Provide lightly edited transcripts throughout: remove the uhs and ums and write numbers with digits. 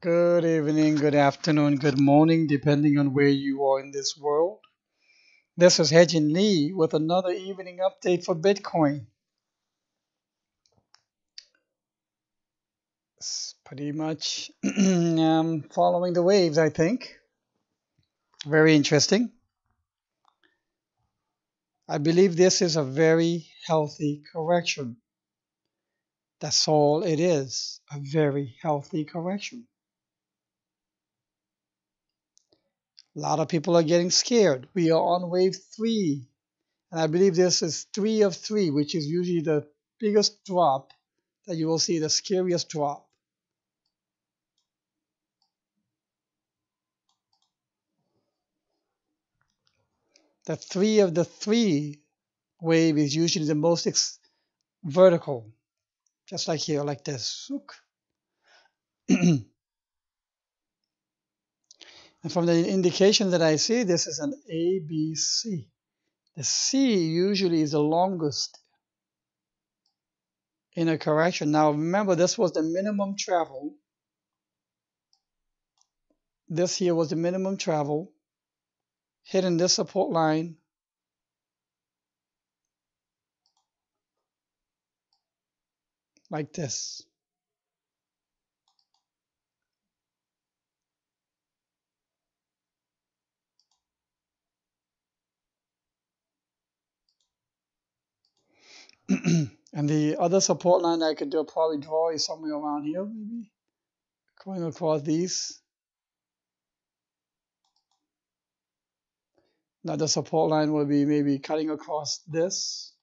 Good evening, good afternoon, good morning, depending on where you are in this world. This is Hedgin Lee with another evening update for Bitcoin. It's pretty much following the waves, I think. Very interesting. I believe this is a very healthy correction. That's all it is, a very healthy correction. A lot of people are getting scared. We are on wave three, and I believe this is three of three, which is usually the biggest drop that you will see, the scariest drop. The three of the three wave is usually the most vertical, just like here, like this. And from the indication that I see, this is an ABC. The C usually is the longest in a correction. Now remember, this was the minimum travel. This here was the minimum travel, hitting this support line. Like this. And the other support line I could probably draw is somewhere around here, maybe going across these. Another support line will be maybe cutting across this.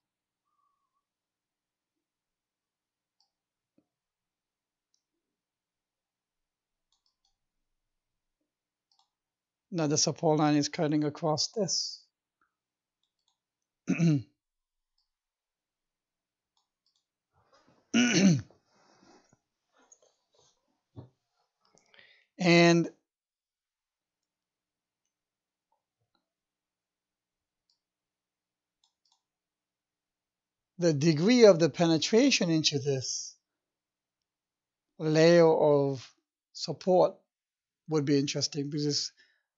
Another support line is cutting across this. And the degree of the penetration into this layer of support would be interesting, because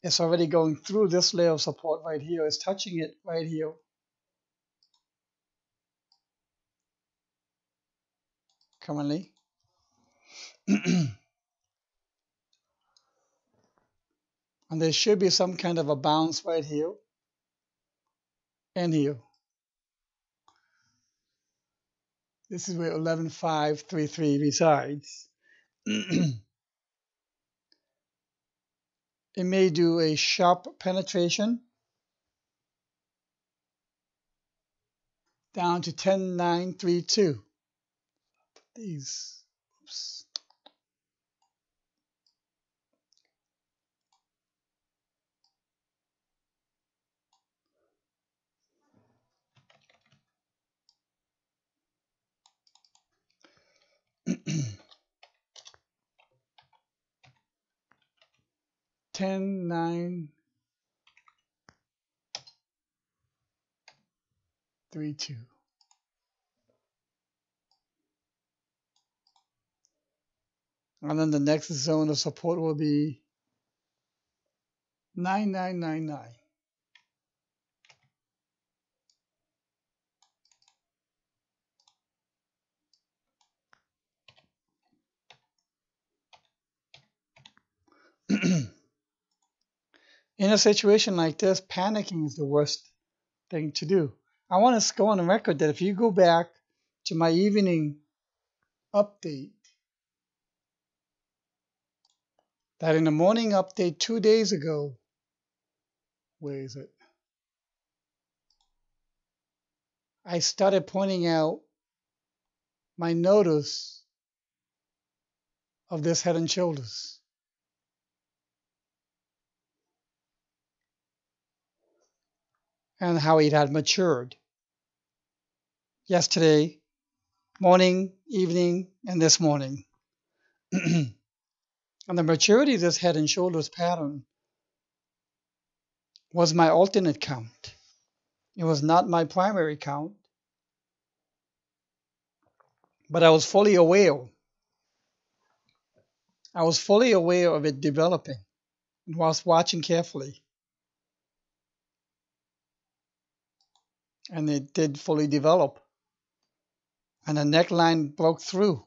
it's already going through this layer of support right here. It's touching it right here. Currently. And there should be some kind of a bounce right here and here. This is where 11,533 resides. It may do a sharp penetration down to 10,932. These, oops. Ten nine 3 2. And then the next zone of support will be 9999. In a situation like this, panicking is the worst thing to do. I want to go on the record that if you go back to my evening update, that in the morning update 2 days ago, where is it? I started pointing out my notice of this head and shoulders. And how it had matured. Yesterday, morning, evening, and this morning. And the maturity of this head and shoulders pattern was my alternate count. It was not my primary count, but I was fully aware. I was fully aware of it developing and was watching carefully. And it did fully develop. And the neckline broke through.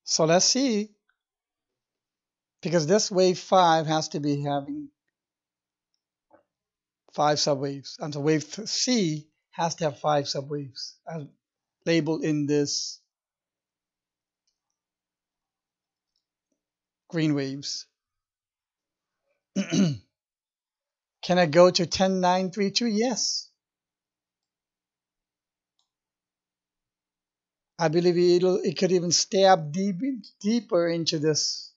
So let's see, because this wave 5 has to be having 5 subwaves. And so wave C has to have 5 subwaves as labeled in this green waves. Can I go to 10,932? Yes. I believe it could even stab deeper into this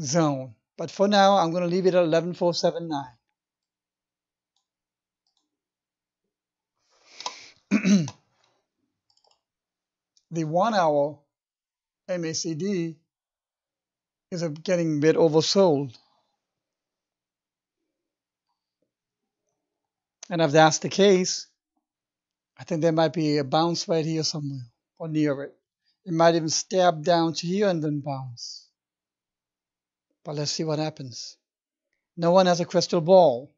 zone. But for now, I'm going to leave it at 11,479. The 1 hour MACD is getting a bit oversold. And if that's the case, I think there might be a bounce right here somewhere or near it. It might even stab down to here and then bounce. But let's see what happens. No one has a crystal ball.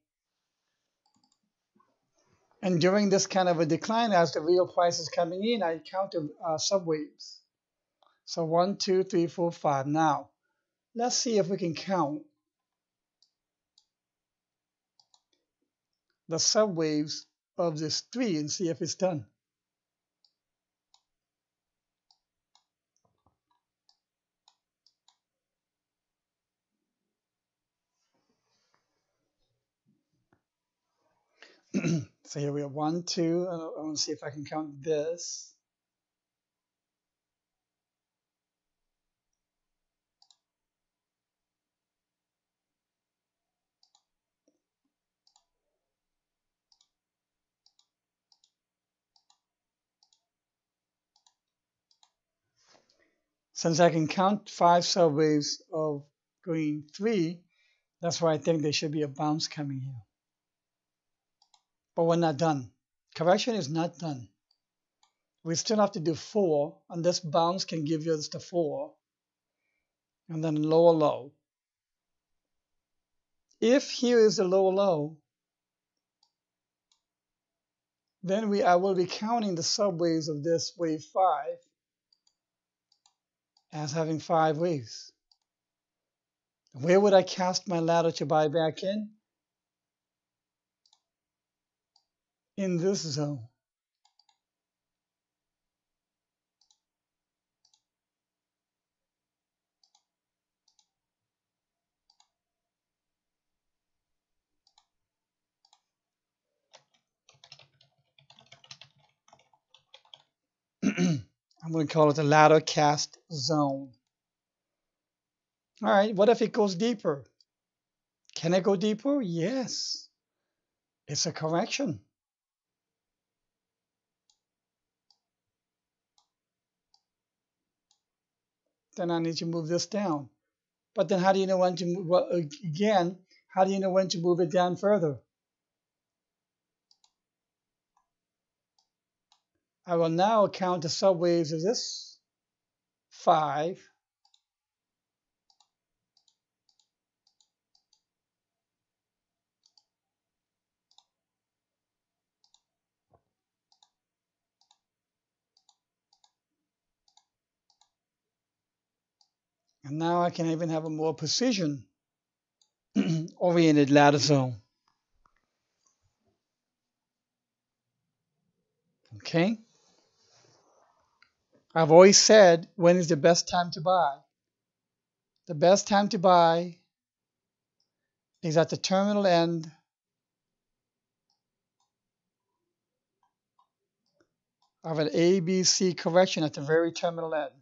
And during this kind of a decline, as the real price is coming in, I counted subwaves. So 1, 2, 3, 4, 5. Now, let's see if we can count the subwaves of this 3 and see if it's done. So here we have 1, 2. I want to see if I can count this. Since I can count 5 subwaves of green 3, that's why I think there should be a bounce coming here. But we're not done. Correction is not done. We still have to do 4, and this bounce can give us the 4, and then lower low. If here is the lower low, then I will be counting the subwaves of this wave 5 as having 5 waves. Where would I cast my ladder to buy back in? In this zone. I'm going to call it the ladder cast zone. All right, what if it goes deeper? Can it go deeper? Yes. It's a correction. Then I need to move this down. But then how do you know when to move? Well, again, how do you know when to move it down further? I will now count the subwaves of this 5. And now I can even have a more precision oriented ladder zone. Okay? I've always said, when is the best time to buy? The best time to buy is at the terminal end of an ABC correction at the very terminal end.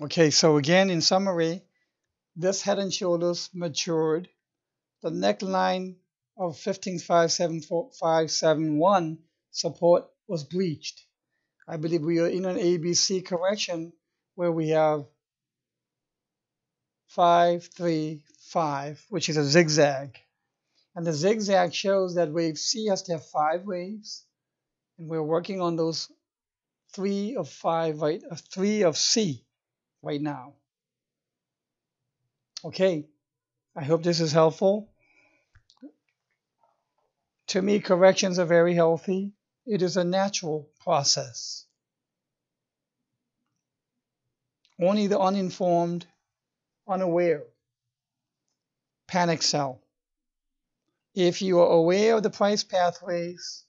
Okay, so again, in summary, this head and shoulders matured. The neckline of 15,571 support was breached. I believe we are in an ABC correction where we have 5, 3, 5, which is a zigzag. And the zigzag shows that wave C has to have 5 waves. And we're working on those 3 of 5, right? 3 of C right now. Okay, I hope this is helpful. To me, corrections are very healthy. It is a natural process. Only the uninformed, unaware, panic sell. If you are aware of the price pathways,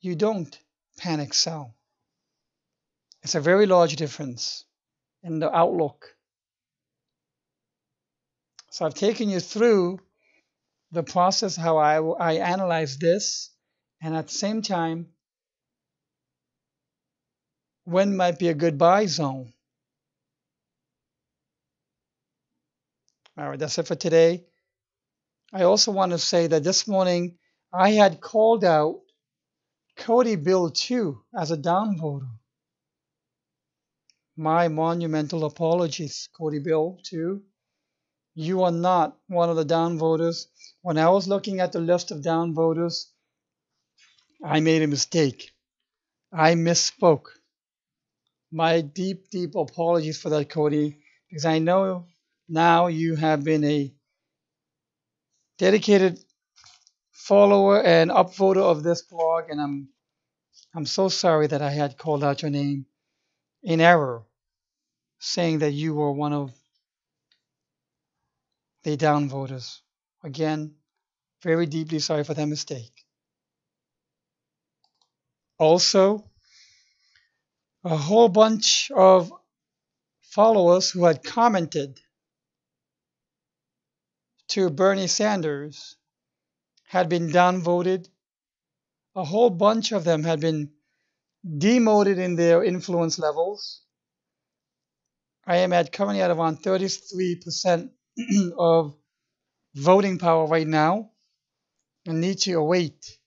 you don't panic sell. It's a very large difference in the outlook. So I've taken you through the process, how I analyze this, and at the same time, when might be a good buy zone. All right, that's it for today. I also want to say that this morning I had called out Cody Bill 2 as a downvoter. My monumental apologies, Cody Bill 2. You are not one of the downvoters. When I was looking at the list of downvoters, I made a mistake. I misspoke. My deep, deep apologies for that, Cody, because I know now you have been a dedicated follower and upvoter of this blog, and I'm so sorry that I had called out your name in error, saying that you were one of the downvoters. Again, very deeply sorry for that mistake. Also, a whole bunch of followers who had commented to Bernie Sanders had been downvoted. A whole bunch of them had been demoted in their influence levels. I am currently at around 33% of voting power right now and need to await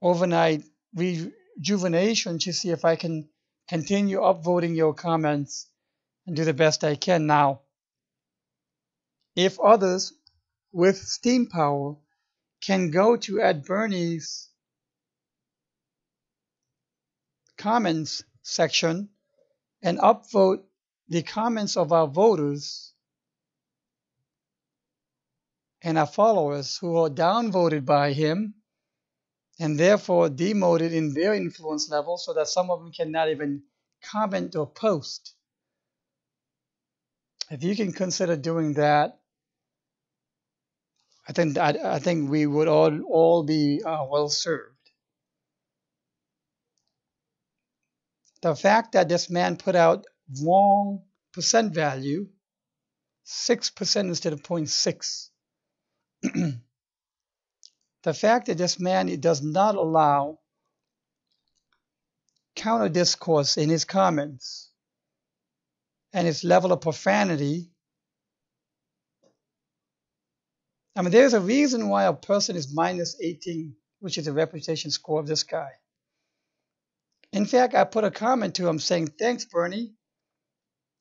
overnight rejuvenation to see if I can continue upvoting your comments and do the best I can. Now, if others with steam power can go to Ed Bernie's comments section and upvote the comments of our voters and our followers who are downvoted by him and therefore demoted in their influence level so that some of them cannot even comment or post. If you can consider doing that, I think we would all be well served. The fact that this man put out wrong percent value, 6% instead of 0.6. The fact that this man does not allow counter discourse in his comments and his level of profanity. I mean, there's a reason why a person is minus 18, which is the reputation score of this guy. In fact, I put a comment to him saying, thanks, Bernie.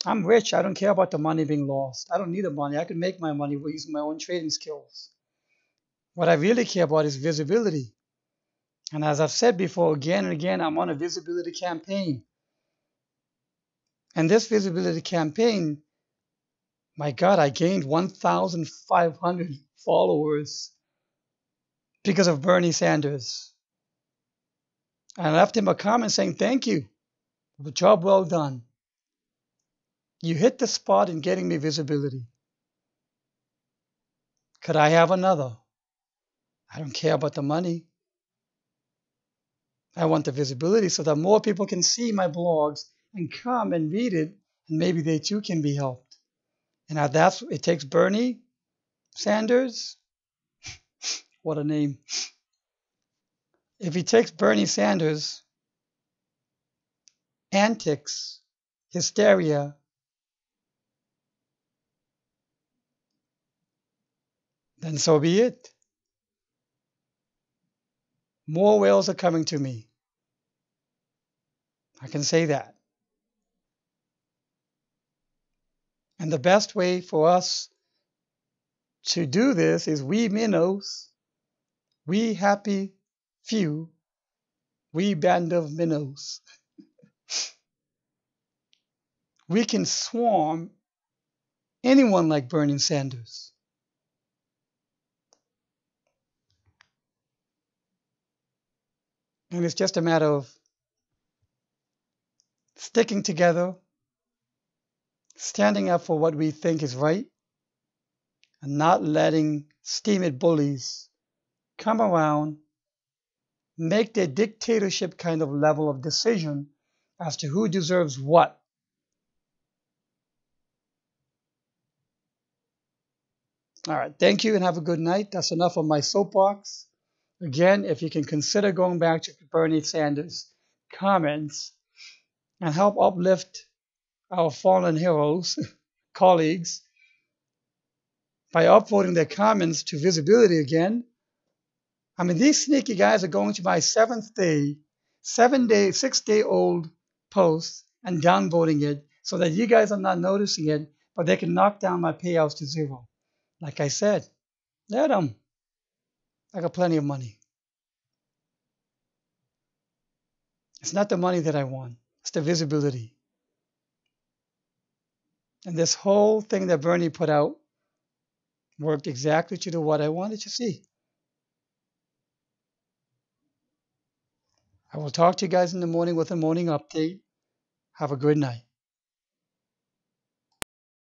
I'm rich. I don't care about the money being lost. I don't need the money. I can make my money using my own trading skills. What I really care about is visibility. And as I've said before, again and again, I'm on a visibility campaign. And this visibility campaign, my God, I gained 1,500 followers because of Bernie Sanders. And I left him a comment saying, thank you. The job well done. You hit the spot in getting me visibility. Could I have another? I don't care about the money. I want the visibility so that more people can see my blogs and come and read it, and maybe they too can be helped. And now that's it takes Bernie Sanders. What a name. If he takes Bernie Sanders' antics, hysteria, then so be it. More whales are coming to me. I can say that. And the best way for us to do this is we minnows, we happy few, we band of minnows. We can swarm anyone like Bernie Sanders. And it's just a matter of sticking together, standing up for what we think is right, and not letting steaming bullies come around, make their dictatorship kind of level of decision as to who deserves what. All right, thank you and have a good night. That's enough of my soapbox. Again, if you can consider going back to Bernie Sanders' comments and help uplift our fallen heroes, colleagues, by upvoting their comments to visibility again. I mean, these sneaky guys are going to my 6-day-old post and downvoting it so that you guys are not noticing it, but they can knock down my payouts to zero. Like I said, let them. I got plenty of money. It's not the money that I want. It's the visibility. And this whole thing that Bernie put out worked exactly to what I wanted to see. I will talk to you guys in the morning with a morning update. Have a good night.